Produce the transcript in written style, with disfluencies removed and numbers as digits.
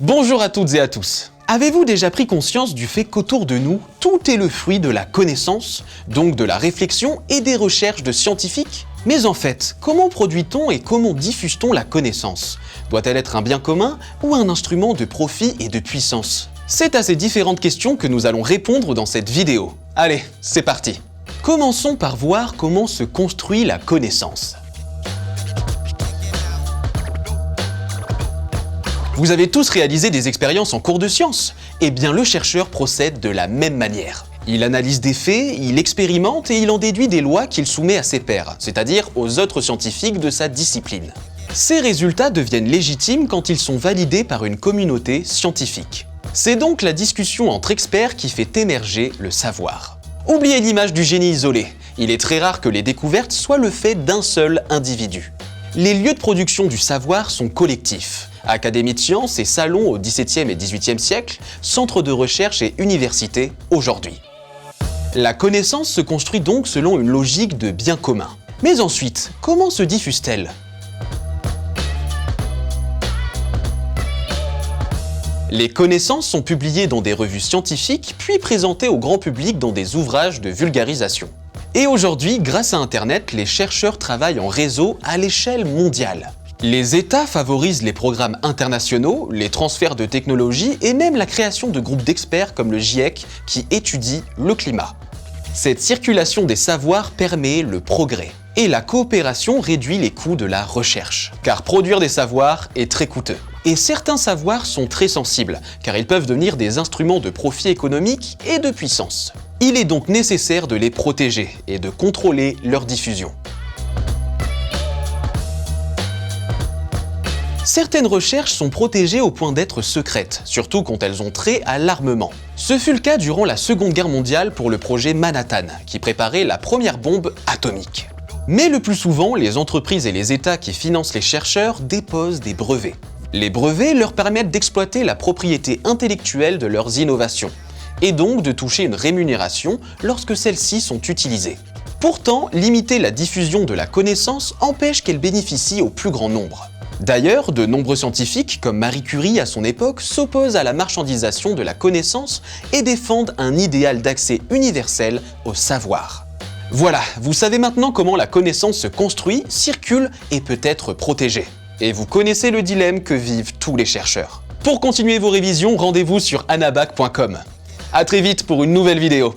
Bonjour à toutes et à tous. Avez-vous déjà pris conscience du fait qu'autour de nous, tout est le fruit de la connaissance, donc de la réflexion et des recherches de scientifiques? Mais en fait, comment produit-on et comment diffuse-t-on la connaissance? Doit-elle être un bien commun ou un instrument de profit et de puissance? C'est à ces différentes questions que nous allons répondre dans cette vidéo. Allez, c'est parti! Commençons par voir comment se construit la connaissance. Vous avez tous réalisé des expériences en cours de sciences. Eh bien, le chercheur procède de la même manière. Il analyse des faits, il expérimente et il en déduit des lois qu'il soumet à ses pairs, c'est-à-dire aux autres scientifiques de sa discipline. Ces résultats deviennent légitimes quand ils sont validés par une communauté scientifique. C'est donc la discussion entre experts qui fait émerger le savoir. Oubliez l'image du génie isolé. Il est très rare que les découvertes soient le fait d'un seul individu. Les lieux de production du savoir sont collectifs. Académies de sciences et salons au XVIIe et XVIIIe siècle, centres de recherche et universités aujourd'hui. La connaissance se construit donc selon une logique de bien commun. Mais ensuite, comment se diffuse-t-elle? Les connaissances sont publiées dans des revues scientifiques, puis présentées au grand public dans des ouvrages de vulgarisation. Et aujourd'hui, grâce à Internet, les chercheurs travaillent en réseau à l'échelle mondiale. Les États favorisent les programmes internationaux, les transferts de technologies et même la création de groupes d'experts comme le GIEC qui étudie le climat. Cette circulation des savoirs permet le progrès. Et la coopération réduit les coûts de la recherche. Car produire des savoirs est très coûteux. Et certains savoirs sont très sensibles, car ils peuvent devenir des instruments de profit économique et de puissance. Il est donc nécessaire de les protéger et de contrôler leur diffusion. Certaines recherches sont protégées au point d'être secrètes, surtout quand elles ont trait à l'armement. Ce fut le cas durant la Seconde Guerre mondiale pour le projet Manhattan, qui préparait la première bombe atomique. Mais le plus souvent, les entreprises et les États qui financent les chercheurs déposent des brevets. Les brevets leur permettent d'exploiter la propriété intellectuelle de leurs innovations, et donc de toucher une rémunération lorsque celles-ci sont utilisées. Pourtant, limiter la diffusion de la connaissance empêche qu'elle bénéficie au plus grand nombre. D'ailleurs, de nombreux scientifiques, comme Marie Curie à son époque, s'opposent à la marchandisation de la connaissance et défendent un idéal d'accès universel au savoir. Voilà, vous savez maintenant comment la connaissance se construit, circule et peut être protégée. Et vous connaissez le dilemme que vivent tous les chercheurs. Pour continuer vos révisions, rendez-vous sur anabac.com. À très vite pour une nouvelle vidéo.